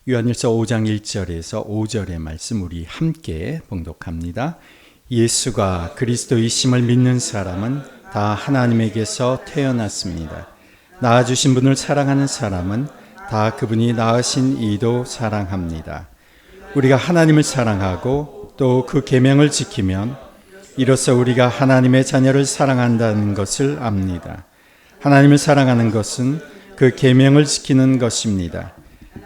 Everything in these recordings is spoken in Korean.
요한일서 5장 1절에서 5절의 말씀 우리 함께 봉독합니다. 예수가 그리스도이심을 믿는 사람은 다 하나님에게서 태어났습니다. 낳아주신 분을 사랑하는 사람은 다 그분이 낳으신 이도 사랑합니다. 우리가 하나님을 사랑하고 또 그 계명을 지키면 이로써 우리가 하나님의 자녀를 사랑한다는 것을 압니다. 하나님을 사랑하는 것은 그 계명을 지키는 것입니다.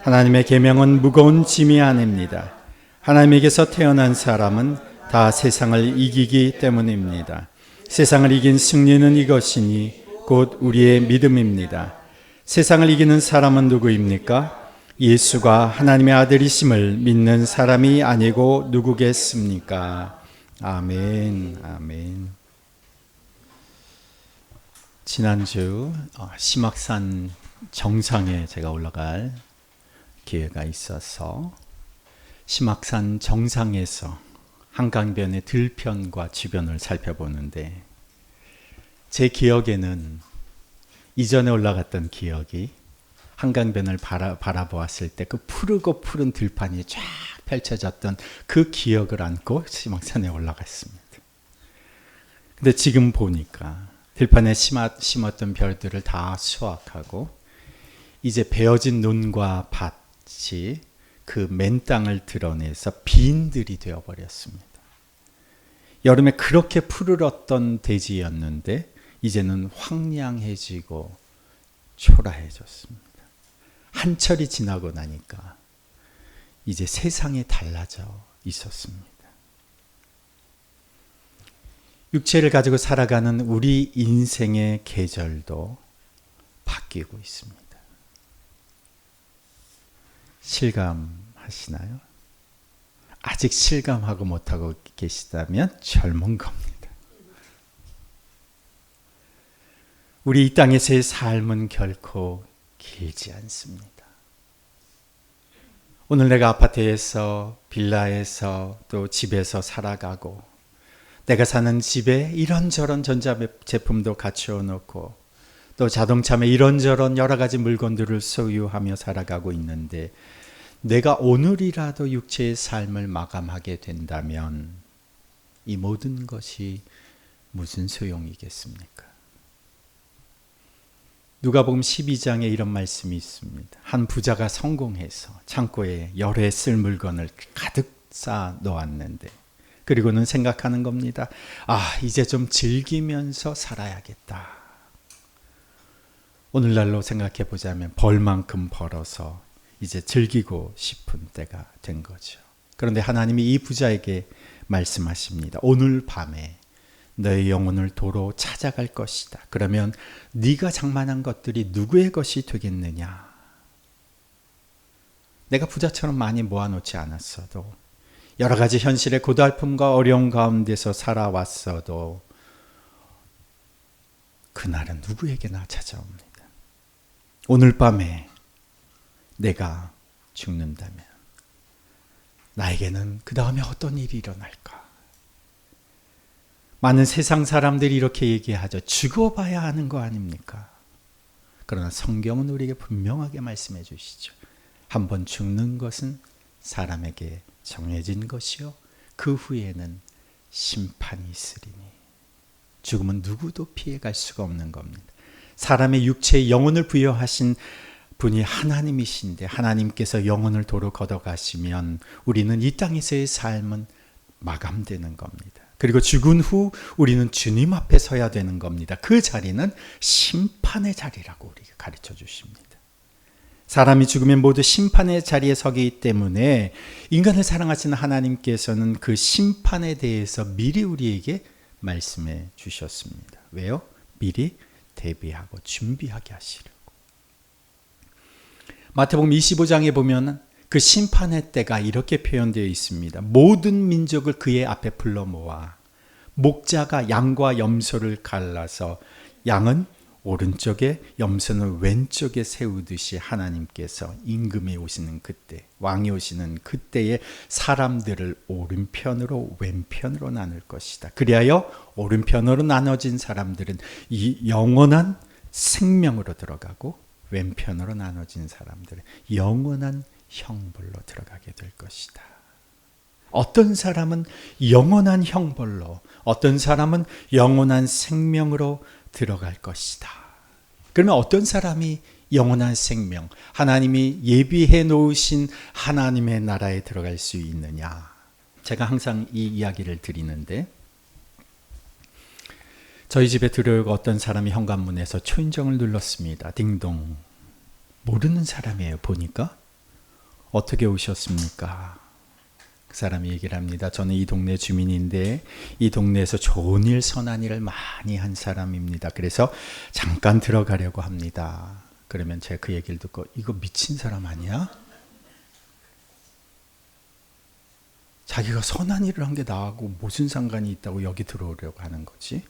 하나님의 계명은 무거운 짐이 아닙니다. 하나님에게서 태어난 사람은 다 세상을 이기기 때문입니다. 세상을 이긴 승리는 이것이니 곧 우리의 믿음입니다. 세상을 이기는 사람은 누구입니까? 예수가 하나님의 아들이심을 믿는 사람이 아니고 누구겠습니까? 아멘, 아멘. 지난주 심악산 정상에 제가 올라갈 기회가 있어서 심악산 정상에서 한강변의 들편과 주변을 살펴보는데 제 기억에는 이전에 올라갔던 기억이 한강변을 바라보았을 때 그 푸르고 푸른 들판이 쫙 펼쳐졌던 그 기억을 안고 심악산에 올라갔습니다. 근데 지금 보니까 들판에 심었던 별들을 다 수확하고 이제 베어진 논과 밭이 그 맨 땅을 드러내서 빈들이 되어버렸습니다. 여름에 그렇게 푸르렀던 대지였는데 이제는 황량해지고 초라해졌습니다. 한철이 지나고 나니까 이제 세상이 달라져 있었습니다. 육체를 가지고 살아가는 우리 인생의 계절도 바뀌고 있습니다. 실감하시나요? 아직 실감하고 못하고 계시다면 젊은 겁니다. 우리 이 땅에서의 삶은 결코 길지 않습니다. 오늘 내가 아파트에서, 빌라에서, 또 집에서 살아가고 내가 사는 집에 이런저런 전자제품도 갖추어 놓고 또 자동차에 이런저런 여러 가지 물건들을 소유하며 살아가고 있는데 내가 오늘이라도 육체의 삶을 마감하게 된다면 이 모든 것이 무슨 소용이겠습니까? 누가복음 12장에 이런 말씀이 있습니다. 한 부자가 성공해서 창고에 여러 해 쓸 물건을 가득 쌓아 놓았는데 그리고는 생각하는 겁니다. 이제 좀 즐기면서 살아야겠다. 오늘날로 생각해 보자면 벌만큼 벌어서 이제 즐기고 싶은 때가 된 거죠. 그런데 하나님이 이 부자에게 말씀하십니다. 오늘 밤에 너의 영혼을 도로 찾아갈 것이다. 그러면 네가 장만한 것들이 누구의 것이 되겠느냐? 내가 부자처럼 많이 모아놓지 않았어도 여러 가지 현실의 고달픔과 어려움 가운데서 살아왔어도 그날은 누구에게나 찾아옵니다. 오늘 밤에 내가 죽는다면 나에게는 그 다음에 어떤 일이 일어날까? 많은 세상 사람들이 이렇게 얘기하죠. 죽어봐야 하는 거 아닙니까? 그러나 성경은 우리에게 분명하게 말씀해 주시죠. 한번 죽는 것은 사람에게 정해진 것이요 그 후에는 심판이 있으리니 죽음은 누구도 피해갈 수가 없는 겁니다. 사람의 육체에 영혼을 부여하신 분이 하나님이신데 하나님께서 영혼을 도로 걷어가시면 우리는 이 땅에서의 삶은 마감되는 겁니다. 그리고 죽은 후 우리는 주님 앞에 서야 되는 겁니다. 그 자리는 심판의 자리라고 우리에게 가르쳐 주십니다. 사람이 죽으면 모두 심판의 자리에 서기 때문에 인간을 사랑하시는 하나님께서는 그 심판에 대해서 미리 우리에게 말씀해 주셨습니다. 왜요? 미리 대비하고 준비하게 하시려고. 마태복음 25장에 보면 그 심판의 때가 이렇게 표현되어 있습니다. 모든 민족을 그의 앞에 불러 모아 목자가 양과 염소를 갈라서 양은 오른쪽에 염소는 왼쪽에 세우듯이 하나님께서 임금이 오시는 그때, 왕이 오시는 그때에 사람들을 오른편으로 왼편으로 나눌 것이다. 그리하여 오른편으로 나눠진 사람들은 이 영원한 생명으로 들어가고 왼편으로 나눠진 사람들은 영원한 형벌로 들어가게 될 것이다. 어떤 사람은 영원한 형벌로, 어떤 사람은 영원한 생명으로 들어갈 것이다. 그러면 어떤 사람이 영원한 생명, 하나님이 예비해 놓으신 하나님의 나라에 들어갈 수 있느냐? 제가 항상 이 이야기를 드리는데, 저희 집에 들어오고 어떤 사람이 현관문에서 초인종을 눌렀습니다. 딩동. 모르는 사람이에요. 보니까. 어떻게 오셨습니까? 그 사람이 얘기를 합니다. 저는 이 동네 주민인데 이 동네에서 좋은 일, 선한 일을 많이 한 사람입니다. 그래서 잠깐 들어가려고 합니다. 그러면 제가 그 얘기를 듣고, 이거 미친 사람 아니야? 자기가 선한 일을 한 게 나하고 무슨 상관이 있다고 여기 들어오려고 하는 거지?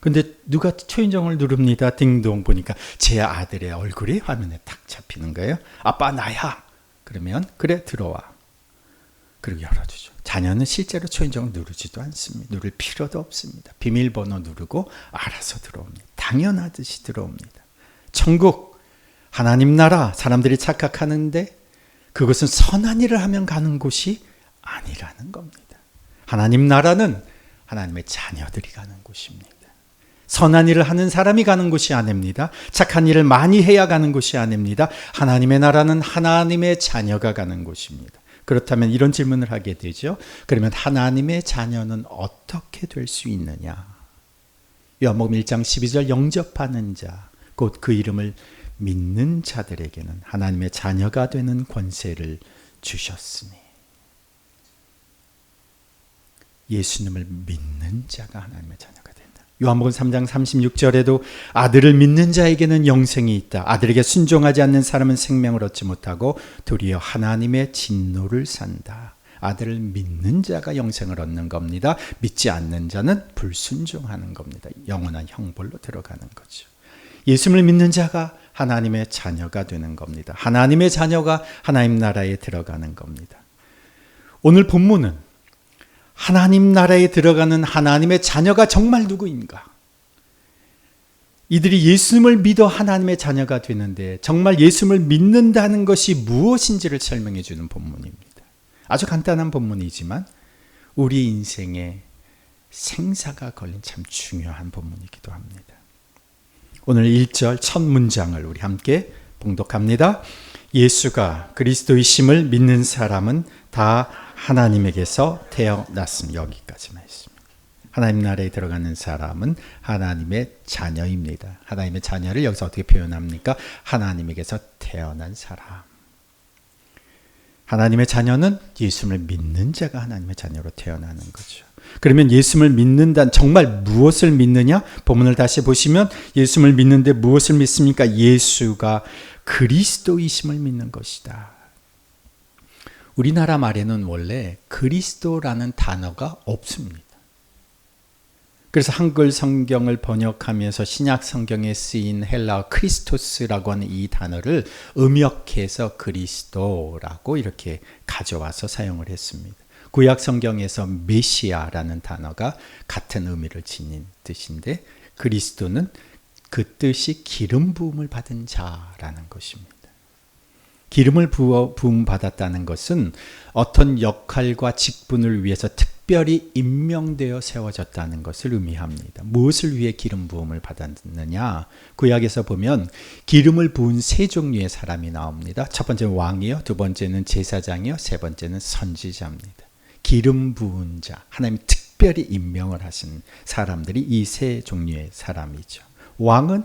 근데 누가 초인종을 누릅니다. 딩동. 보니까 제 아들의 얼굴이 화면에 딱 잡히는 거예요. 아빠 나야. 그러면 그래 들어와. 그리고 열어주죠. 자녀는 실제로 초인종을 누르지도 않습니다. 누를 필요도 없습니다. 비밀번호 누르고 알아서 들어옵니다. 당연하듯이 들어옵니다. 천국, 하나님 나라, 사람들이 착각하는데 그것은 선한 일을 하면 가는 곳이 아니라는 겁니다. 하나님 나라는 하나님의 자녀들이 가는 곳입니다. 선한 일을 하는 사람이 가는 곳이 아닙니다. 착한 일을 많이 해야 가는 곳이 아닙니다. 하나님의 나라는 하나님의 자녀가 가는 곳입니다. 그렇다면 이런 질문을 하게 되죠. 그러면 하나님의 자녀는 어떻게 될 수 있느냐? 요한복음 1장 12절 영접하는 자, 곧 그 이름을 믿는 자들에게는 하나님의 자녀가 되는 권세를 주셨으니. 예수님을 믿는 자가 하나님의 자녀가 된다. 요한복음 3장 36절에도 아들을 믿는 자에게는 영생이 있다. 아들에게 순종하지 않는 사람은 생명을 얻지 못하고 도리어 하나님의 진노를 산다. 아들을 믿는 자가 영생을 얻는 겁니다. 믿지 않는 자는 불순종하는 겁니다. 영원한 형벌로 들어가는 거죠. 예수를 믿는 자가 하나님의 자녀가 되는 겁니다. 하나님의 자녀가 하나님 나라에 들어가는 겁니다. 오늘 본문은 하나님 나라에 들어가는 하나님의 자녀가 정말 누구인가? 이들이 예수님을 믿어 하나님의 자녀가 되는데 정말 예수님을 믿는다는 것이 무엇인지를 설명해 주는 본문입니다. 아주 간단한 본문이지만 우리 인생에 생사가 걸린 참 중요한 본문이기도 합니다. 오늘 1절 첫 문장을 우리 함께 봉독합니다. 예수가 그리스도이심을 믿는 사람은 다 하나님에게서 태어났습니다. 여기까지만 했습니다. 하나님 나라에 들어가는 사람은 하나님의 자녀입니다. 하나님의 자녀를 여기서 어떻게 표현합니까? 하나님에게서 태어난 사람. 하나님의 자녀는 예수를 믿는 자가 하나님의 자녀로 태어나는 거죠. 그러면 예수를 믿는다는 정말 무엇을 믿느냐? 본문을 다시 보시면 예수를 믿는데 무엇을 믿습니까? 예수가 그리스도이심을 믿는 것이다. 우리나라 말에는 원래 그리스도라는 단어가 없습니다. 그래서 한글 성경을 번역하면서 신약 성경에 쓰인 헬라어 크리스토스라고 하는 이 단어를 음역해서 그리스도라고 이렇게 가져와서 사용을 했습니다. 구약 성경에서 메시아라는 단어가 같은 의미를 지닌 뜻인데 그리스도는 그 뜻이 기름 부음을 받은 자라는 것입니다. 기름을 부음 받았다는 것은 어떤 역할과 직분을 위해서 특별히 임명되어 세워졌다는 것을 의미합니다. 무엇을 위해 기름 부음을 받았느냐? 구약에서 보면 기름을 부은 세 종류의 사람이 나옵니다. 첫 번째는 왕이요, 두 번째는 제사장이요, 세 번째는 선지자입니다. 기름 부은 자, 하나님 특별히 임명을 하신 사람들이 이 세 종류의 사람이죠. 왕은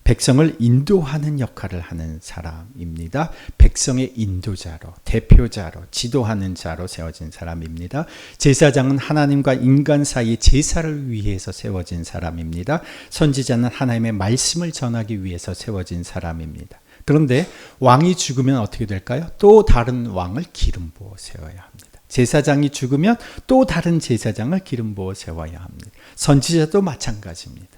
백성을 인도하는 역할을 하는 사람입니다. 백성의 인도자로, 대표자로, 지도하는 자로 세워진 사람입니다. 제사장은 하나님과 인간 사이의 제사를 위해서 세워진 사람입니다. 선지자는 하나님의 말씀을 전하기 위해서 세워진 사람입니다. 그런데 왕이 죽으면 어떻게 될까요? 또 다른 왕을 기름 부어 세워야 합니다. 제사장이 죽으면 또 다른 제사장을 기름 부어 세워야 합니다. 선지자도 마찬가지입니다.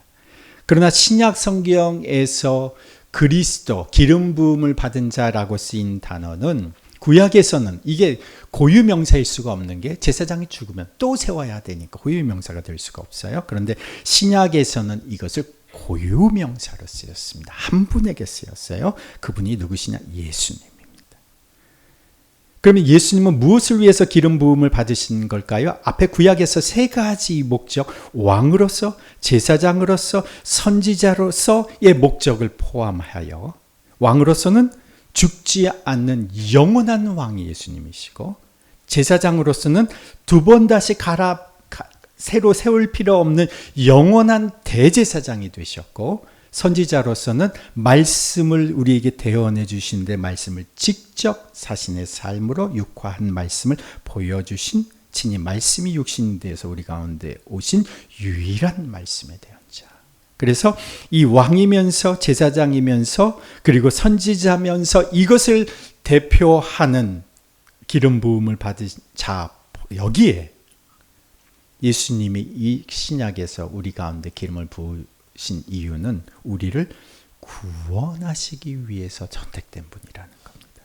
그러나 신약 성경에서 그리스도, 기름 부음을 받은 자라고 쓰인 단어는 구약에서는 이게 고유명사일 수가 없는 게 제사장이 죽으면 또 세워야 되니까 고유명사가 될 수가 없어요. 그런데 신약에서는 이것을 고유명사로 쓰였습니다. 한 분에게 쓰였어요. 그분이 누구시냐? 예수님입니다. 그러면 예수님은 무엇을 위해서 기름 부음을 받으신 걸까요? 앞에 구약에서 세 가지 목적, 왕으로서, 제사장으로서, 선지자로서의 목적을 포함하여, 왕으로서는 죽지 않는 영원한 왕이 예수님이시고, 제사장으로서는 두 번 다시 새로 세울 필요 없는 영원한 대제사장이 되셨고, 선지자로서는 말씀을 우리에게 대언해 주시는데 말씀을 직접 자신의 삶으로 육화한 말씀을 보여주신, 친히 말씀이 육신이 되어서 우리 가운데 오신 유일한 말씀의 대언자. 그래서 이 왕이면서 제사장이면서 그리고 선지자면서 이것을 대표하는 기름 부음을 받은 자, 여기에 예수님이 이 신약에서 우리 가운데 기름을 부으신 이유는 우리를 구원하시기 위해서 선택된 분이라는 겁니다.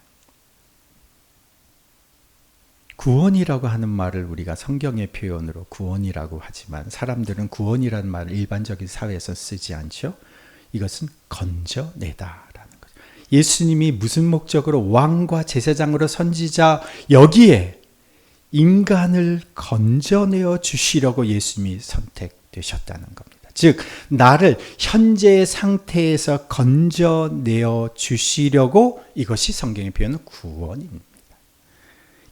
구원이라고 하는 말을 우리가 성경의 표현으로 구원이라고 하지만 사람들은 구원이라는 말을 일반적인 사회에서 쓰지 않죠. 이것은 건져내다라는 거죠. 예수님이 무슨 목적으로 왕과 제사장으로 선지자 여기에 인간을 건져내어 주시려고 예수님이 선택되셨다는 겁니다. 즉 나를 현재의 상태에서 건져내어 주시려고, 이것이 성경의 표현은 구원입니다.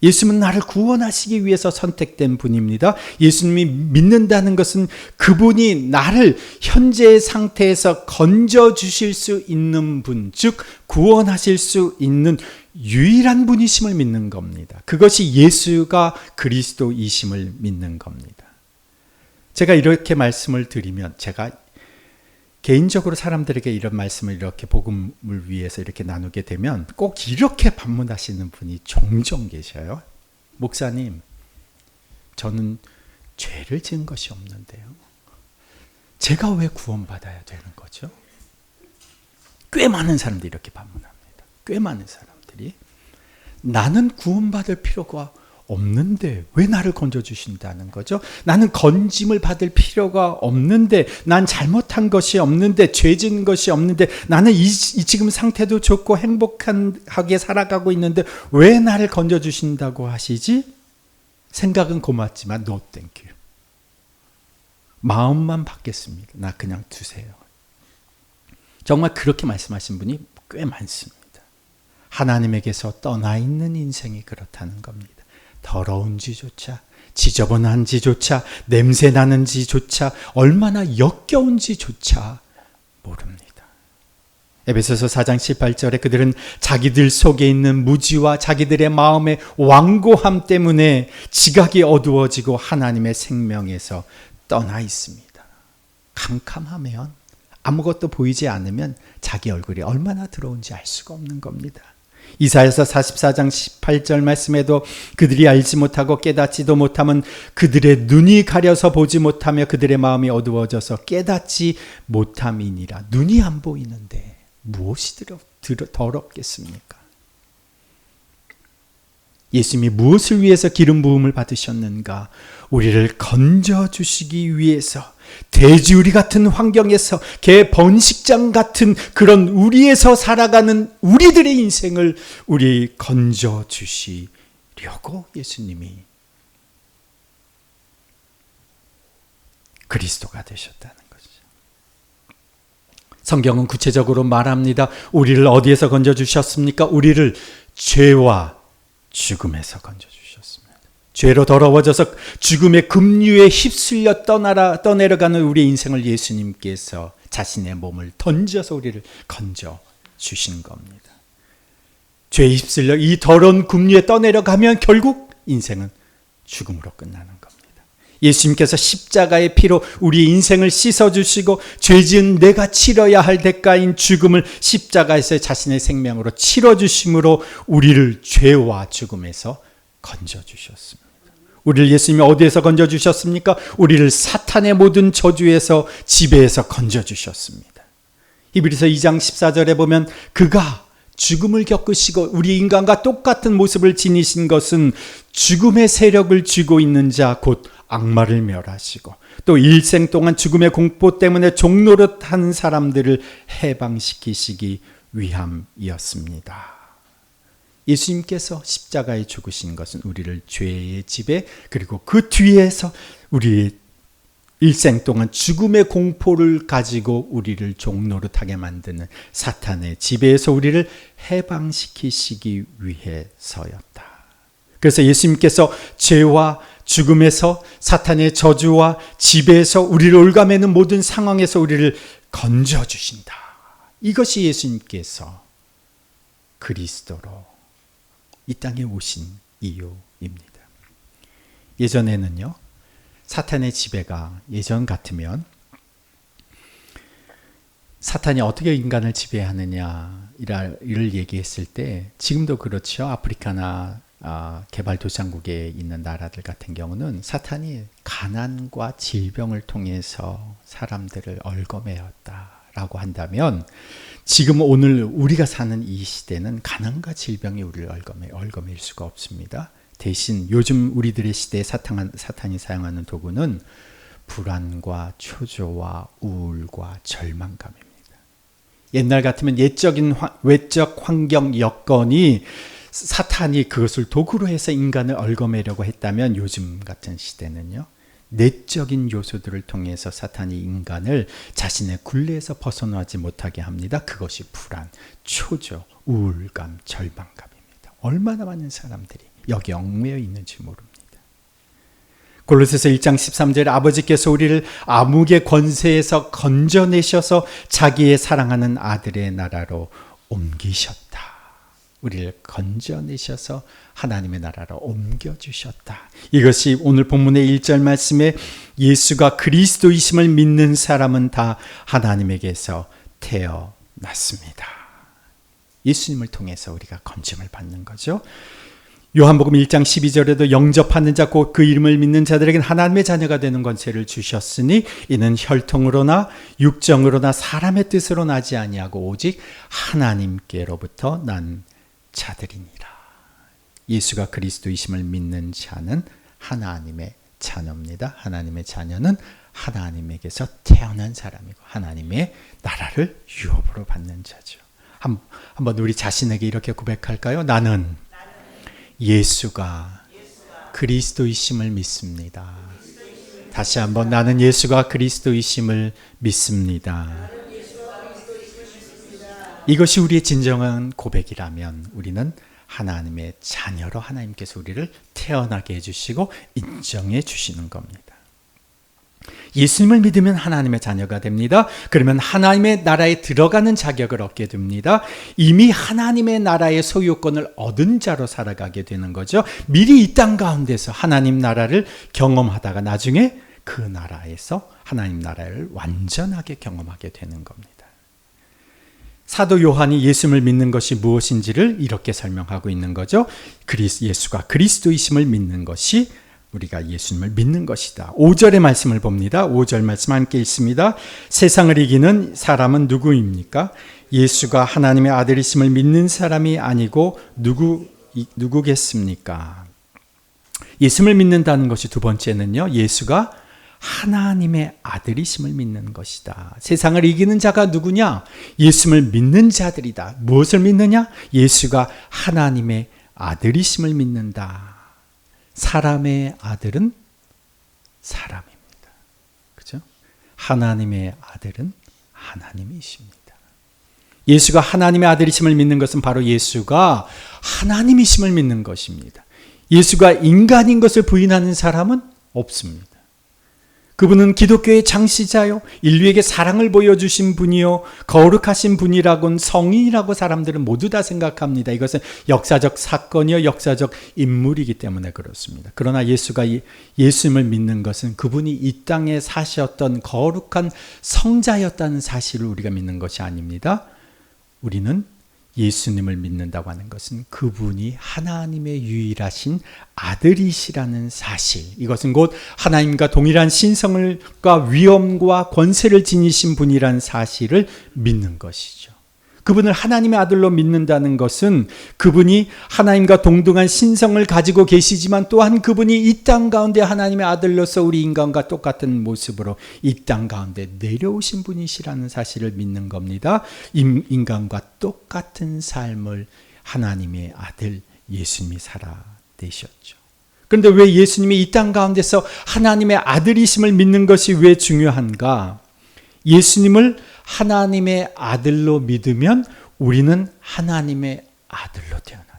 예수님은 나를 구원하시기 위해서 선택된 분입니다. 예수님이 믿는다는 것은 그분이 나를 현재의 상태에서 건져주실 수 있는 분, 즉 구원하실 수 있는 유일한 분이심을 믿는 겁니다. 그것이 예수가 그리스도이심을 믿는 겁니다. 제가 이렇게 말씀을 드리면, 제가 개인적으로 사람들에게 이런 말씀을 이렇게 복음을 위해서 이렇게 나누게 되면 꼭 이렇게 반문하시는 분이 종종 계셔요. 목사님, 저는 죄를 지은 것이 없는데요. 제가 왜 구원받아야 되는 거죠? 꽤 많은 사람들이 이렇게 반문합니다. 꽤 많은 사람들이 나는 구원받을 필요가 없는데 왜 나를 건져주신다는 거죠? 나는 건짐을 받을 필요가 없는데, 난 잘못한 것이 없는데, 죄 지은 것이 없는데, 나는 이 지금 상태도 좋고 행복하게 살아가고 있는데 왜 나를 건져주신다고 하시지? 생각은 고맙지만 no thank you. 마음만 받겠습니다. 나 그냥 두세요. 정말 그렇게 말씀하신 분이 꽤 많습니다. 하나님에게서 떠나 있는 인생이 그렇다는 겁니다. 더러운지조차, 지저분한지조차, 냄새 나는지조차, 얼마나 역겨운지조차 모릅니다. 에베소서 4장 18절에 그들은 자기들 속에 있는 무지와 자기들의 마음의 완고함 때문에 지각이 어두워지고 하나님의 생명에서 떠나 있습니다. 캄캄하면, 아무것도 보이지 않으면 자기 얼굴이 얼마나 더러운지 알 수가 없는 겁니다. 이사야서 44장 18절 말씀에도 그들이 알지 못하고 깨닫지도 못하면 그들의 눈이 가려서 보지 못하며 그들의 마음이 어두워져서 깨닫지 못함이니라. 눈이 안 보이는데 무엇이 더럽겠습니까? 예수님이 무엇을 위해서 기름 부음을 받으셨는가? 우리를 건져주시기 위해서, 돼지우리 같은 환경에서, 개 번식장 같은 그런 우리에서 살아가는 우리들의 인생을 우리 건져주시려고 예수님이 그리스도가 되셨다는 거죠. 성경은 구체적으로 말합니다. 우리를 어디에서 건져주셨습니까? 우리를 죄와 죽음에서 건져주셨습니다. 죄로 더러워져서 죽음의 급류에 휩쓸려 떠내려가는 우리의 인생을 예수님께서 자신의 몸을 던져서 우리를 건져주신 겁니다. 죄에 휩쓸려 이 더러운 급류에 떠내려가면 결국 인생은 죽음으로 끝나는 겁니다. 예수님께서 십자가의 피로 우리 인생을 씻어주시고 죄지은 내가 치러야 할 대가인 죽음을 십자가에서 자신의 생명으로 치러주심으로 우리를 죄와 죽음에서 건져주셨습니다. 우리를 예수님이 어디에서 건져주셨습니까? 우리를 사탄의 모든 저주에서, 지배에서 건져주셨습니다. 히브리서 2장 14절에 보면 그가 죽음을 겪으시고 우리 인간과 똑같은 모습을 지니신 것은 죽음의 세력을 쥐고 있는 자 곧 악마를 멸하시고 또 일생 동안 죽음의 공포 때문에 종노릇한 사람들을 해방시키시기 위함이었습니다. 예수님께서 십자가에 죽으신 것은 우리를 죄의 지배 그리고 그 뒤에서 우리의 일생 동안 죽음의 공포를 가지고 우리를 종노릇하게 만드는 사탄의 지배에서 우리를 해방시키시기 위해서였다. 그래서 예수님께서 죄와 죽음에서 사탄의 저주와 지배에서 우리를 올가매는 모든 상황에서 우리를 건져주신다. 이것이 예수님께서 그리스도로 이 땅에 오신 이유입니다. 예전에는요, 사탄의 지배가 예전 같으면 사탄이 어떻게 인간을 지배하느냐를 얘기했을 때 지금도 그렇죠. 아프리카나 개발도상국에 있는 나라들 같은 경우는 사탄이 가난과 질병을 통해서 사람들을 얽어매었다라고 한다면 지금 오늘 우리가 사는 이 시대는 가난과 질병이 우리를 얽어맬 수가 없습니다. 대신 요즘 우리들의 시대에 사탄이 사용하는 도구는 불안과 초조와 우울과 절망감입니다. 옛날 같으면 외적 환경 여건이 사탄이 그것을 도구로 해서 인간을 얽어매려고 했다면 요즘 같은 시대는요, 내적인 요소들을 통해서 사탄이 인간을 자신의 굴레에서 벗어나지 못하게 합니다. 그것이 불안, 초조, 우울감, 절망감입니다. 얼마나 많은 사람들이 여기 얽매여 있는지 모릅니다. 골로새서 1장 13절에 아버지께서 우리를 암흑의 권세에서 건져내셔서 자기의 사랑하는 아들의 나라로 옮기셨다. 우리를 건져내셔서 하나님의 나라로 옮겨주셨다. 이것이 오늘 본문의 1절 말씀에 예수가 그리스도이심을 믿는 사람은 다 하나님에게서 태어났습니다. 예수님을 통해서 우리가 건짐을 받는 거죠. 요한복음 1장 12절에도 영접하는 자 곧 그 이름을 믿는 자들에게는 하나님의 자녀가 되는 권세를 주셨으니 이는 혈통으로나 육정으로나 사람의 뜻으로 나지 아니하고 오직 하나님께로부터 난 자들이니라. 예수가 그리스도이심을 믿는 자는 하나님의 자녀입니다. 하나님의 자녀는 하나님에게서 태어난 사람이고 하나님의 나라를 유업으로 받는 자죠. 한번 우리 자신에게 이렇게 고백할까요? 나는 예수가 그리스도이심을 믿습니다. 다시 한번 나는 예수가 그리스도이심을 믿습니다. 이것이 우리의 진정한 고백이라면 우리는 하나님의 자녀로 하나님께서 우리를 태어나게 해주시고 인정해 주시는 겁니다. 예수님을 믿으면 하나님의 자녀가 됩니다. 그러면 하나님의 나라에 들어가는 자격을 얻게 됩니다. 이미 하나님의 나라의 소유권을 얻은 자로 살아가게 되는 거죠. 미리 이 땅 가운데서 하나님 나라를 경험하다가 나중에 그 나라에서 하나님 나라를 완전하게 경험하게 되는 겁니다. 사도 요한이 예수님을 믿는 것이 무엇인지를 이렇게 설명하고 있는 거죠. 예수가 그리스도이심을 믿는 것이 우리가 예수님을 믿는 것이다. 5절의 말씀을 봅니다. 5절 말씀 함께 읽습니다. 세상을 이기는 사람은 누구입니까? 예수가 하나님의 아들이심을 믿는 사람이 아니고 누구겠습니까? 예수님을 믿는다는 것이 두 번째는요, 예수가 하나님의 아들이심을 믿는 것이다. 세상을 이기는 자가 누구냐? 예수님을 믿는 자들이다. 무엇을 믿느냐? 예수가 하나님의 아들이심을 믿는다. 사람의 아들은 사람입니다. 그죠? 하나님의 아들은 하나님이십니다. 예수가 하나님의 아들이심을 믿는 것은 바로 예수가 하나님이심을 믿는 것입니다. 예수가 인간인 것을 부인하는 사람은 없습니다. 그분은 기독교의 창시자요, 인류에게 사랑을 보여주신 분이요, 거룩하신 분이라고는 성인이라고 사람들은 모두 다 생각합니다. 이것은 역사적 사건이요, 역사적 인물이기 때문에 그렇습니다. 그러나 예수가 예수님을 믿는 것은 그분이 이 땅에 사셨던 거룩한 성자였다는 사실을 우리가 믿는 것이 아닙니다. 우리는 예수님을 믿는다고 하는 것은 그분이 하나님의 유일하신 아들이시라는 사실, 이것은 곧 하나님과 동일한 신성과 위엄과 권세를 지니신 분이라는 사실을 믿는 것이죠. 그분을 하나님의 아들로 믿는다는 것은 그분이 하나님과 동등한 신성을 가지고 계시지만 또한 그분이 이 땅 가운데 하나님의 아들로서 우리 인간과 똑같은 모습으로 이 땅 가운데 내려오신 분이시라는 사실을 믿는 겁니다. 인간과 똑같은 삶을 하나님의 아들 예수님이 살아내셨죠. 그런데 왜 예수님이 이 땅 가운데서 하나님의 아들이심을 믿는 것이 왜 중요한가? 예수님을 하나님의 아들로 믿으면 우리는 하나님의 아들로 태어나는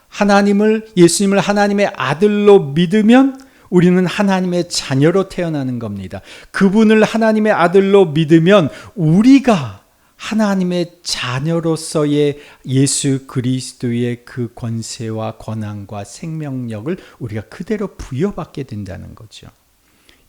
겁니다. 예수님을 하나님의 아들로 믿으면 우리는 하나님의 자녀로 태어나는 겁니다. 그분을 하나님의 아들로 믿으면 우리가 하나님의 자녀로서의 예수 그리스도의 그 권세와 권한과 생명력을 우리가 그대로 부여받게 된다는 거죠.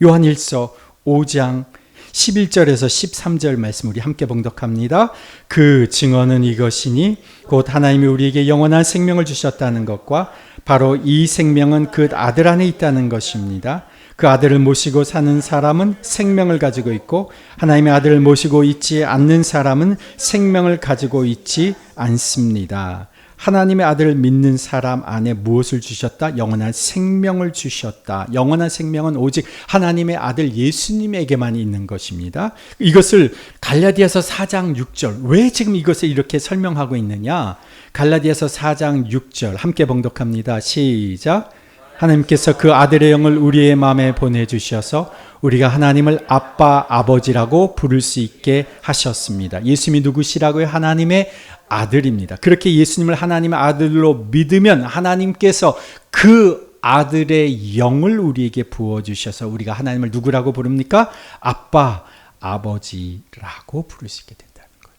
요한일서 5장 11절에서 13절 말씀 우리 함께 봉독합니다. 그 증언은 이것이니 곧 하나님이 우리에게 영원한 생명을 주셨다는 것과 바로 이 생명은 그 아들 안에 있다는 것입니다. 그 아들을 모시고 사는 사람은 생명을 가지고 있고 하나님의 아들을 모시고 있지 않는 사람은 생명을 가지고 있지 않습니다. 하나님의 아들을 믿는 사람 안에 무엇을 주셨다? 영원한 생명을 주셨다. 영원한 생명은 오직 하나님의 아들 예수님에게만 있는 것입니다. 이것을 갈라디아서 4장 6절, 왜 지금 이것을 이렇게 설명하고 있느냐? 갈라디아서 4장 6절 함께 봉독합니다. 시작. 하나님께서 그 아들의 영을 우리의 마음에 보내주셔서 우리가 하나님을 아빠, 아버지라고 부를 수 있게 하셨습니다. 예수님이 누구시라고요? 하나님의 아들입니다. 그렇게 예수님을 하나님의 아들로 믿으면 하나님께서 그 아들의 영을 우리에게 부어주셔서 우리가 하나님을 누구라고 부릅니까? 아빠, 아버지라고 부를 수 있게 된다는 거예요.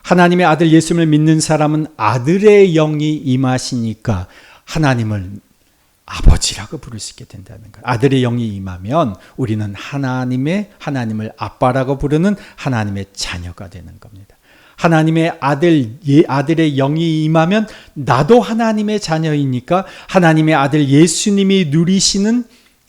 하나님의 아들 예수님을 믿는 사람은 아들의 영이 임하시니까 하나님을 아버지라고 부를 수 있게 된다는 거예요. 아들의 영이 임하면 우리는 하나님을 아빠라고 부르는 하나님의 자녀가 되는 겁니다. 하나님의 아들의 영이 임하면 나도 하나님의 자녀이니까 하나님의 아들 예수님이 누리시는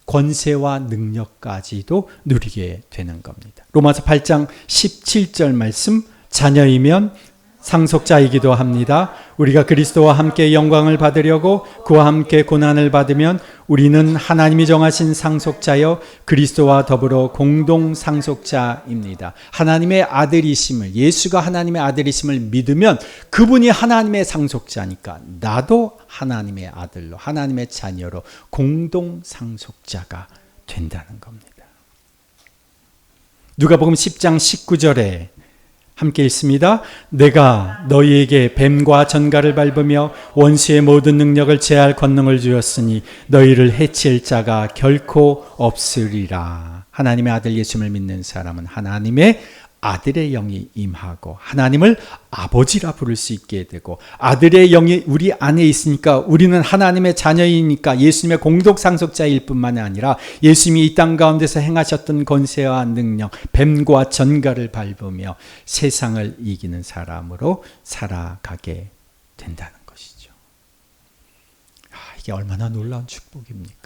권세와 능력까지도 누리게 되는 겁니다. 로마서 8장 17절 말씀, 자녀이면 상속자이기도 합니다. 우리가 그리스도와 함께 영광을 받으려고 그와 함께 고난을 받으면 우리는 하나님이 정하신 상속자여 그리스도와 더불어 공동 상속자입니다. 하나님의 아들이심을, 예수가 하나님의 아들이심을 믿으면 그분이 하나님의 상속자니까 나도 하나님의 아들로, 하나님의 자녀로 공동 상속자가 된다는 겁니다. 누가복음 10장 19절에 함께 읽습니다. 내가 너희에게 뱀과 전갈을 밟으며 원수의 모든 능력을 제할 권능을 주었으니 너희를 해칠 자가 결코 없으리라. 하나님의 아들 예수님을 믿는 사람은 하나님의 아들의 영이 임하고 하나님을 아버지라 부를 수 있게 되고 아들의 영이 우리 안에 있으니까 우리는 하나님의 자녀이니까 예수님의 공동 상속자일 뿐만 아니라 예수님이 이 땅 가운데서 행하셨던 권세와 능력, 뱀과 전갈을 밟으며 세상을 이기는 사람으로 살아가게 된다는 것이죠. 이게 얼마나 놀라운 축복입니까?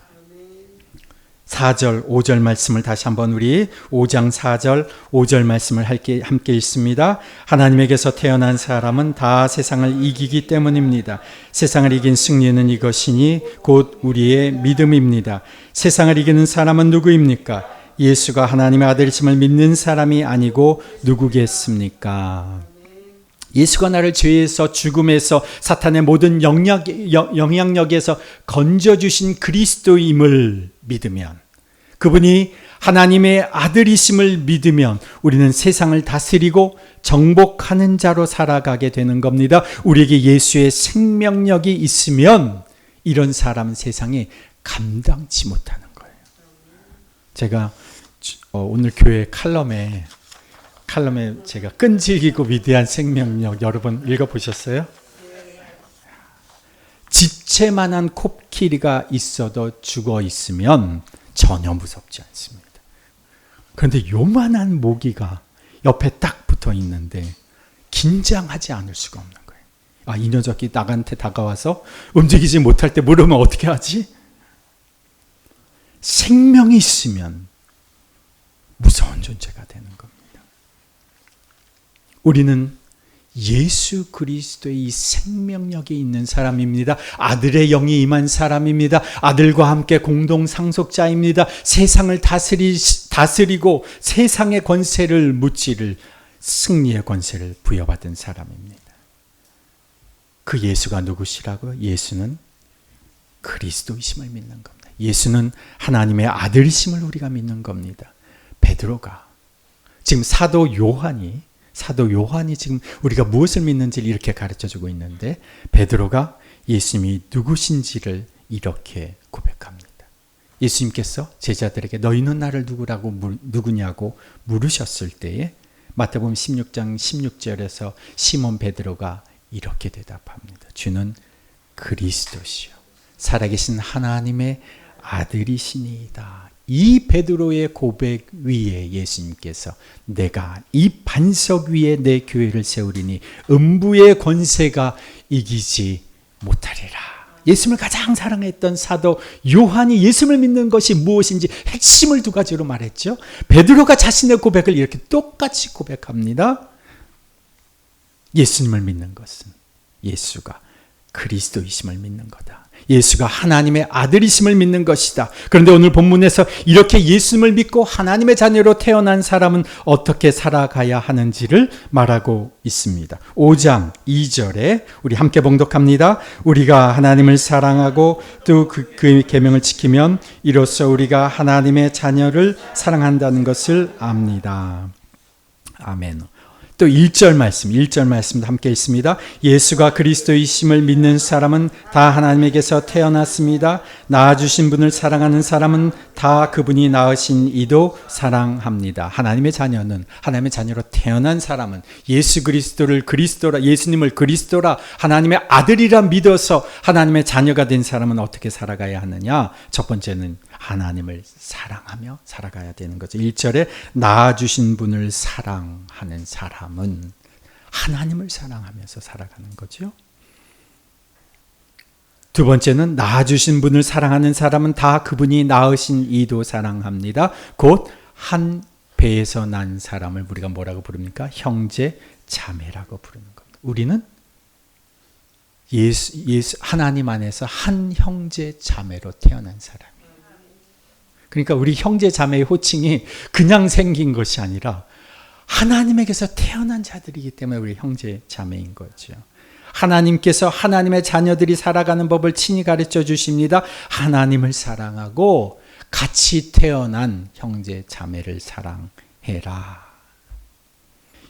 4절, 5절 말씀을 다시 한번 우리 5장 4절, 5절 말씀을 함께 읽습니다. 하나님에게서 태어난 사람은 다 세상을 이기기 때문입니다. 세상을 이긴 승리는 이것이니 곧 우리의 믿음입니다. 세상을 이기는 사람은 누구입니까? 예수가 하나님의 아들이심을 믿는 사람이 아니고 누구겠습니까? 예수가 나를 죄에서 죽음에서 사탄의 모든 영향력에서 건져주신 그리스도임을 믿으면 그분이 하나님의 아들이심을 믿으면 우리는 세상을 다스리고 정복하는 자로 살아가게 되는 겁니다. 우리에게 예수의 생명력이 있으면 이런 사람은 세상에 감당치 못하는 거예요. 제가 오늘 교회 칼럼에 제가 끈질기고 위대한 생명력 여러분 읽어보셨어요? 집채만한 코끼리가 있어도 죽어 있으면 전혀 무섭지 않습니다. 그런데 요만한 모기가 옆에 딱 붙어 있는데 긴장하지 않을 수가 없는 거예요. 이 녀석이 나한테 다가와서 움직이지 못할 때 물으면 어떻게 하지? 생명이 있으면 무서운 존재가 되는 겁니다. 우리는 예수 그리스도의 이 생명력이 있는 사람입니다. 아들의 영이 임한 사람입니다. 아들과 함께 공동 상속자입니다. 세상을 다스리고 세상의 권세를 무찌를 승리의 권세를 부여받은 사람입니다. 그 예수가 누구시라고요? 예수는 그리스도이심을 믿는 겁니다. 예수는 하나님의 아들이심을 우리가 믿는 겁니다. 베드로가 지금 사도 요한이 지금 우리가 무엇을 믿는지를 이렇게 가르쳐주고 있는데 베드로가 예수님이 누구신지를 이렇게 고백합니다. 예수님께서 제자들에게 너희는 나를 누구냐고 물으셨을 때에 마태복음 16장 16절에서 시몬 베드로가 이렇게 대답합니다. 주는 그리스도시요 살아계신 하나님의 아들이시니이다. 이 베드로의 고백 위에 예수님께서 내가 이 반석 위에 내 교회를 세우리니 음부의 권세가 이기지 못하리라. 예수님을 가장 사랑했던 사도 요한이 예수님을 믿는 것이 무엇인지 핵심을 두 가지로 말했죠. 베드로가 자신의 고백을 이렇게 똑같이 고백합니다. 예수님을 믿는 것은 예수가 그리스도이심을 믿는 거다. 예수가 하나님의 아들이심을 믿는 것이다. 그런데 오늘 본문에서 이렇게 예수님을 믿고 하나님의 자녀로 태어난 사람은 어떻게 살아가야 하는지를 말하고 있습니다. 5장 2절에 우리 함께 봉독합니다. 우리가 하나님을 사랑하고 또 그 계명을 지키면 이로써 우리가 하나님의 자녀를 사랑한다는 것을 압니다. 아멘. 또 1절 말씀도 함께 있습니다. 예수가 그리스도이심을 믿는 사람은 다 하나님에게서 태어났습니다. 낳아주신 분을 사랑하는 사람은 다 그분이 낳으신 이도 사랑합니다. 하나님의 자녀로 태어난 사람은 예수 그리스도를 예수님을 그리스도라 하나님의 아들이라 믿어서 하나님의 자녀가 된 사람은 어떻게 살아가야 하느냐? 첫 번째는 하나님을 사랑하며 살아가야 되는 거죠. 1절에 낳아주신 분을 사랑하는 사람은 하나님을 사랑하면서 살아가는 거죠. 두 번째는 낳아주신 분을 사랑하는 사람은 다 그분이 낳으신 이도 사랑합니다. 곧 한 배에서 난 사람을 우리가 뭐라고 부릅니까? 형제 자매라고 부르는 겁니다. 우리는 하나님 안에서 한 형제 자매로 태어난 사람. 그러니까 우리 형제 자매의 호칭이 그냥 생긴 것이 아니라 하나님에게서 태어난 자들이기 때문에 우리 형제 자매인 거죠. 하나님께서 하나님의 자녀들이 살아가는 법을 친히 가르쳐 주십니다. 하나님을 사랑하고 같이 태어난 형제 자매를 사랑해라.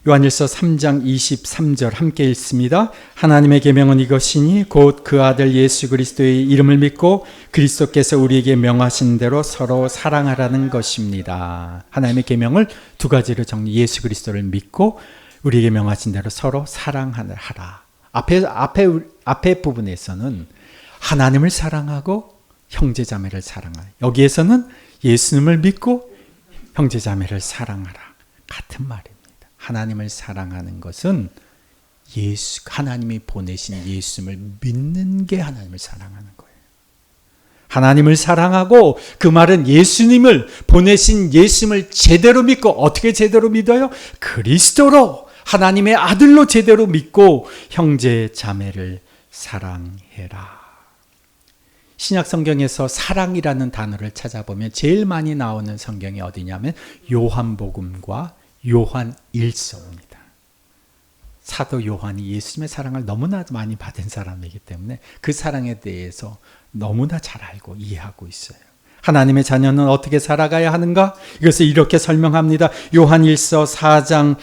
요한일서 3장 23절 함께 읽습니다. 하나님의 계명은 이것이니 곧 그 아들 예수 그리스도의 이름을 믿고 그리스도께서 우리에게 명하신 대로 서로 사랑하라는 것입니다. 하나님의 계명을 두 가지로 예수 그리스도를 믿고 우리에게 명하신 대로 서로 사랑하라. 앞에 부분에서는 하나님을 사랑하고 형제자매를 사랑하라. 여기에서는 예수님을 믿고 형제자매를 사랑하라. 같은 말입니다. 하나님을 사랑하는 것은 하나님이 보내신 예수님을 믿는 게 하나님을 사랑하는 거예요. 하나님을 사랑하고 그 말은 예수님을 보내신 예수님을 제대로 믿고 어떻게 제대로 믿어요? 그리스도로 하나님의 아들로 제대로 믿고 형제 자매를 사랑해라. 신약 성경에서 사랑이라는 단어를 찾아보면 제일 많이 나오는 성경이 어디냐면 요한복음과 요한 1서입니다. 사도 요한이 예수님의 사랑을 너무나 많이 받은 사람이기 때문에 그 사랑에 대해서 너무나 잘 알고 이해하고 있어요. 하나님의 자녀는 어떻게 살아가야 하는가? 이것을 이렇게 설명합니다. 요한 1서 4장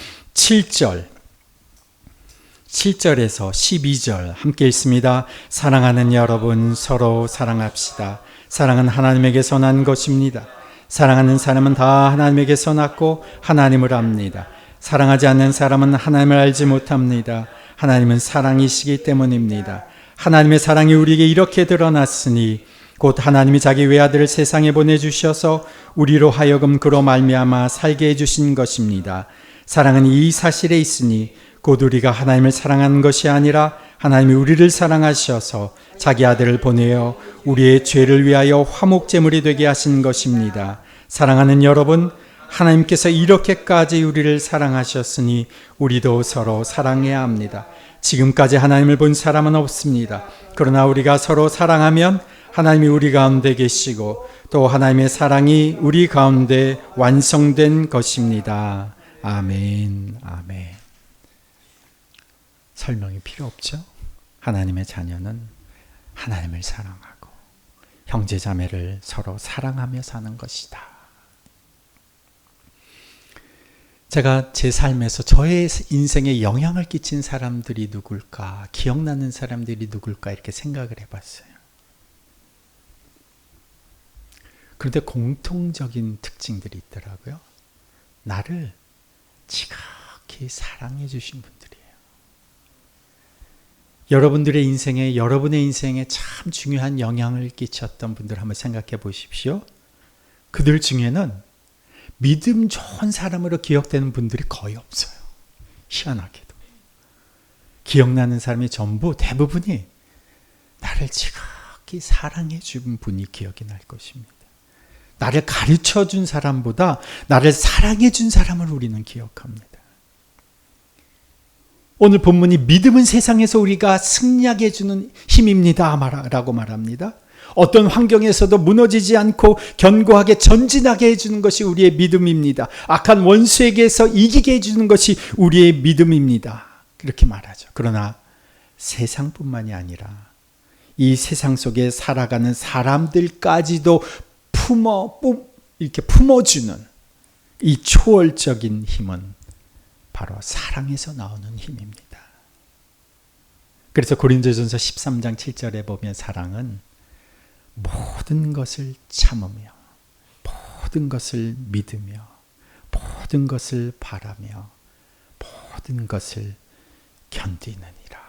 7절에서 12절 함께 읽습니다. 사랑하는 여러분 서로 사랑합시다. 사랑은 하나님에게서 난 것입니다. 사랑하는 사람은 다 하나님에게서 났고 하나님을 압니다. 사랑하지 않는 사람은 하나님을 알지 못합니다. 하나님은 사랑이시기 때문입니다. 하나님의 사랑이 우리에게 이렇게 드러났으니 곧 하나님이 자기 외아들을 세상에 보내주셔서 우리로 하여금 그로 말미암아 살게 해주신 것입니다. 사랑은 이 사실에 있으니 곧 우리가 하나님을 사랑하는 것이 아니라 하나님이 우리를 사랑하셔서 자기 아들을 보내어 우리의 죄를 위하여 화목제물이 되게 하신 것입니다. 사랑하는 여러분, 하나님께서 이렇게까지 우리를 사랑하셨으니 우리도 서로 사랑해야 합니다. 지금까지 하나님을 본 사람은 없습니다. 그러나 우리가 서로 사랑하면 하나님이 우리 가운데 계시고 또 하나님의 사랑이 우리 가운데 완성된 것입니다. 아멘, 아멘. 설명이 필요 없죠? 하나님의 자녀는 하나님을 사랑하고 형제자매를 서로 사랑하며 사는 것이다. 제가 제 삶에서 저의 인생에 영향을 끼친 사람들이 누굴까, 기억나는 사람들이 누굴까 이렇게 생각을 해봤어요. 그런데 공통적인 특징들이 있더라고요. 나를 지극히 사랑해 주신 분들이에요. 여러분들의 인생에, 여러분의 인생에 참 중요한 영향을 끼쳤던 분들 한번 생각해 보십시오. 그들 중에는 믿음 좋은 사람으로 기억되는 분들이 거의 없어요. 희한하게도. 기억나는 사람이 전부 대부분이 나를 지극히 사랑해 준 분이 기억이 날 것입니다. 나를 가르쳐 준 사람보다 나를 사랑해 준 사람을 우리는 기억합니다. 오늘 본문이 믿음은 세상에서 우리가 승리하게 해주는 힘입니다 라고 말합니다. 어떤 환경에서도 무너지지 않고 견고하게 전진하게 해주는 것이 우리의 믿음입니다. 악한 원수에게서 이기게 해주는 것이 우리의 믿음입니다. 그렇게 말하죠. 그러나 세상뿐만이 아니라 이 세상 속에 살아가는 사람들까지도 이렇게 품어주는 이 초월적인 힘은 바로 사랑에서 나오는 힘입니다. 그래서 고린도전서 13장 7절에 보면 사랑은 모든 것을 참으며 모든 것을 믿으며 모든 것을 바라며 모든 것을 견디느니라.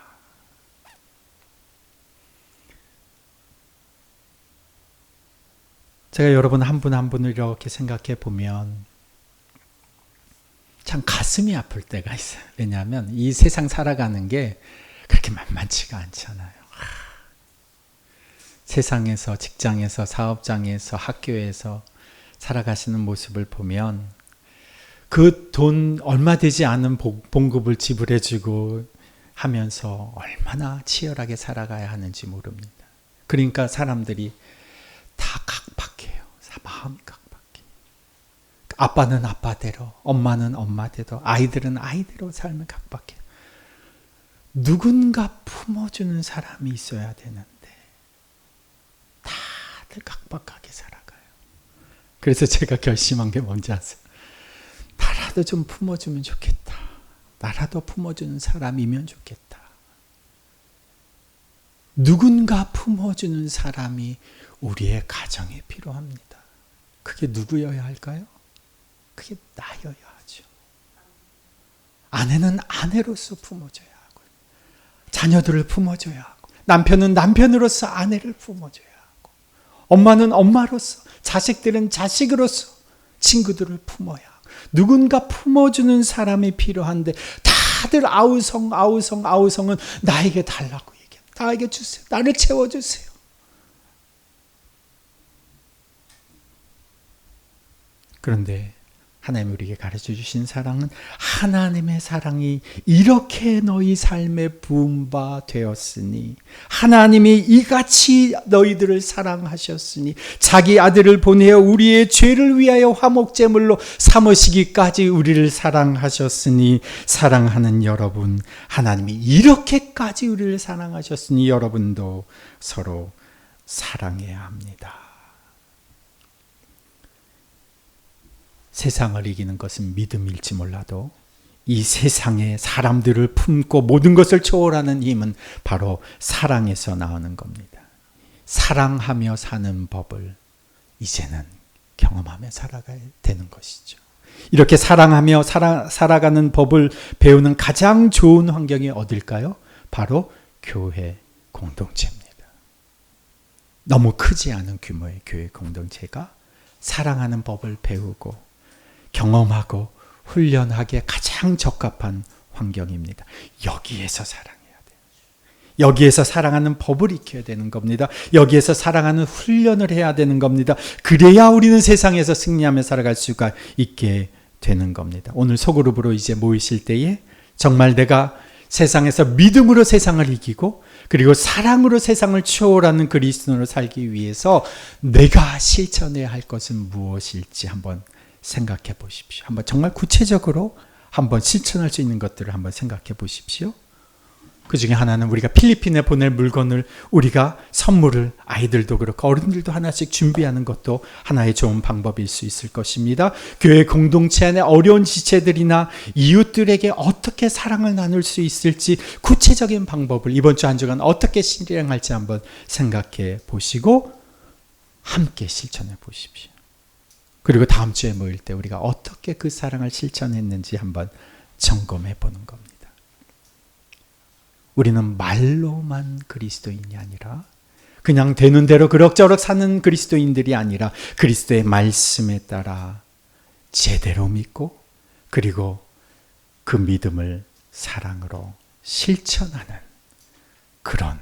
제가 여러분 한 분 한 분을 이렇게 생각해 보면 참 가슴이 아플 때가 있어요. 왜냐하면 이 세상 살아가는 게 그렇게 만만치가 않잖아요. 세상에서, 직장에서, 사업장에서, 학교에서 살아가시는 모습을 보면 그 돈 얼마 되지 않은 봉급을 지불해주고 하면서 얼마나 치열하게 살아가야 하는지 모릅니다. 그러니까 사람들이 다 각박해요. 마음이 각박해. 아빠는 아빠대로, 엄마는 엄마대로, 아이들은 아이대로 삶을 각박해요. 누군가 품어주는 사람이 있어야 되는데 다들 각박하게 살아가요. 그래서 제가 결심한 게 뭔지 아세요? 나라도 좀 품어주면 좋겠다. 나라도 품어주는 사람이면 좋겠다. 누군가 품어주는 사람이 우리의 가정에 필요합니다. 그게 누구여야 할까요? 그게 나여야 하죠. 아내는 아내로서 품어줘야 하고, 자녀들을 품어줘야 하고, 남편은 남편으로서 아내를 품어줘야 하고, 엄마는 엄마로서, 자식들은 자식으로서 친구들을 품어야 하고, 누군가 품어주는 사람이 필요한데 다들 아우성은 나에게 달라고 얘기해요. 나에게 주세요. 나를 채워주세요. 그런데 하나님이 우리에게 가르쳐 주신 사랑은 하나님의 사랑이 이렇게 너희 삶에 부은 바 되었으니, 하나님이 이같이 너희들을 사랑하셨으니 자기 아들을 보내어 우리의 죄를 위하여 화목제물로 삼으시기까지 우리를 사랑하셨으니, 사랑하는 여러분, 하나님이 이렇게까지 우리를 사랑하셨으니 여러분도 서로 사랑해야 합니다. 세상을 이기는 것은 믿음일지 몰라도 이 세상의 사람들을 품고 모든 것을 초월하는 힘은 바로 사랑에서 나오는 겁니다. 사랑하며 사는 법을 이제는 경험하며 살아가야 되는 것이죠. 이렇게 사랑하며 살아가는 법을 배우는 가장 좋은 환경이 어딜까요? 바로 교회 공동체입니다. 너무 크지 않은 규모의 교회 공동체가 사랑하는 법을 배우고 경험하고 훈련하기에 가장 적합한 환경입니다. 여기에서 사랑해야 돼요. 여기에서 사랑하는 법을 익혀야 되는 겁니다. 여기에서 사랑하는 훈련을 해야 되는 겁니다. 그래야 우리는 세상에서 승리하며 살아갈 수가 있게 되는 겁니다. 오늘 소그룹으로 이제 모이실 때에 정말 내가 세상에서 믿음으로 세상을 이기고 그리고 사랑으로 세상을 초월하는 그리스도인으로 살기 위해서 내가 실천해야 할 것은 무엇일지 한번 생각해 보십시오. 한번 정말 구체적으로 한번 실천할 수 있는 것들을 한번 생각해 보십시오. 그 중에 하나는 우리가 필리핀에 보낼 물건을 우리가 선물을 아이들도 그렇고 어른들도 하나씩 준비하는 것도 하나의 좋은 방법일 수 있을 것입니다. 교회 공동체 안에 어려운 지체들이나 이웃들에게 어떻게 사랑을 나눌 수 있을지 구체적인 방법을 이번 주 한 주간 어떻게 실행할지 한번 생각해 보시고 함께 실천해 보십시오. 그리고 다음 주에 모일 때 우리가 어떻게 그 사랑을 실천했는지 한번 점검해 보는 겁니다. 우리는 말로만 그리스도인이 아니라 그냥 되는 대로 그럭저럭 사는 그리스도인들이 아니라 그리스도의 말씀에 따라 제대로 믿고 그리고 그 믿음을 사랑으로 실천하는 그런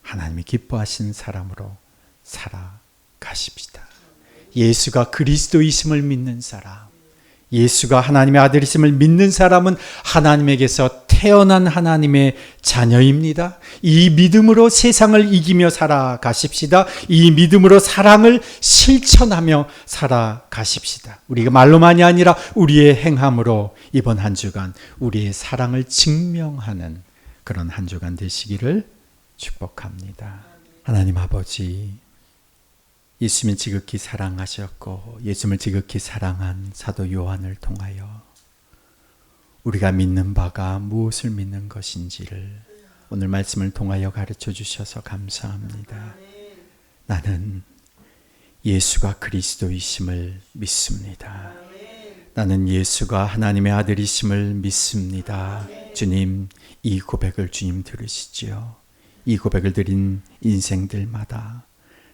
하나님이 기뻐하시는 사람으로 살아가십시다. 예수가 그리스도이심을 믿는 사람, 예수가 하나님의 아들이심을 믿는 사람은 하나님에게서 태어난 하나님의 자녀입니다. 이 믿음으로 세상을 이기며 살아가십시다. 이 믿음으로 사랑을 실천하며 살아가십시다. 우리가 말로만이 아니라 우리의 행함으로 이번 한 주간 우리의 사랑을 증명하는 그런 한 주간 되시기를 축복합니다. 하나님 아버지, 예수님을 지극히 사랑하셨고 예수님을 지극히 사랑한 사도 요한을 통하여 우리가 믿는 바가 무엇을 믿는 것인지를 오늘 말씀을 통하여 가르쳐 주셔서 감사합니다. 나는 예수가 그리스도이심을 믿습니다. 나는 예수가 하나님의 아들이심을 믿습니다. 주님, 이 고백을 주님 들으시지요. 이 고백을 드린 인생들마다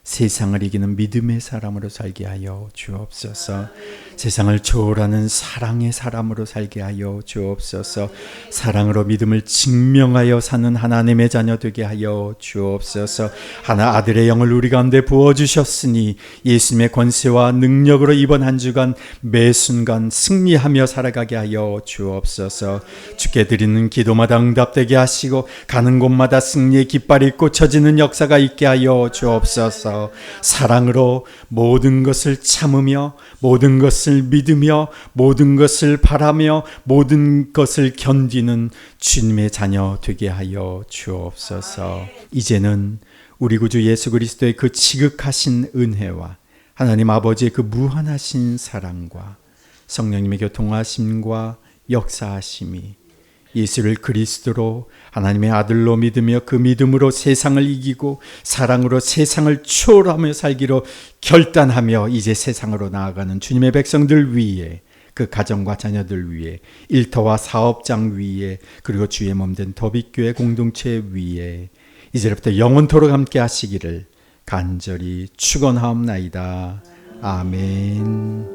세상을 이기는 믿음의 사람으로 살게 하여 주옵소서. 세상을 초월하는 사랑의 사람으로 살게 하여 주옵소서. 사랑으로 믿음을 증명하여 사는 하나님의 자녀 되게 하여 주옵소서. 하나 아들의 영을 우리 가운데 부어주셨으니 예수님의 권세와 능력으로 이번 한 주간 매 순간 승리하며 살아가게 하여 주옵소서. 주께 드리는 기도마다 응답되게 하시고 가는 곳마다 승리의 깃발이 꽂혀지는 역사가 있게 하여 주옵소서. 사랑으로 모든 것을 참으며 모든 것을 믿으며 모든 것을 바라며 모든 것을 견디는 주님의 자녀 되게 하여 주옵소서. 이제는 우리 구주 예수 그리스도의 그 지극하신 은혜와 하나님 아버지의 그 무한하신 사랑과 성령님의 교통하심과 역사하심이 예수를 그리스도로 하나님의 아들로 믿으며 그 믿음으로 세상을 이기고 사랑으로 세상을 초월하며 살기로 결단하며 이제 세상으로 나아가는 주님의 백성들 위에 그 가정과 자녀들 위에 일터와 사업장 위에 그리고 주의 몸된 더빛교회 공동체 위에 이제부터 영원토록 함께 하시기를 간절히 축원하옵나이다. 아멘.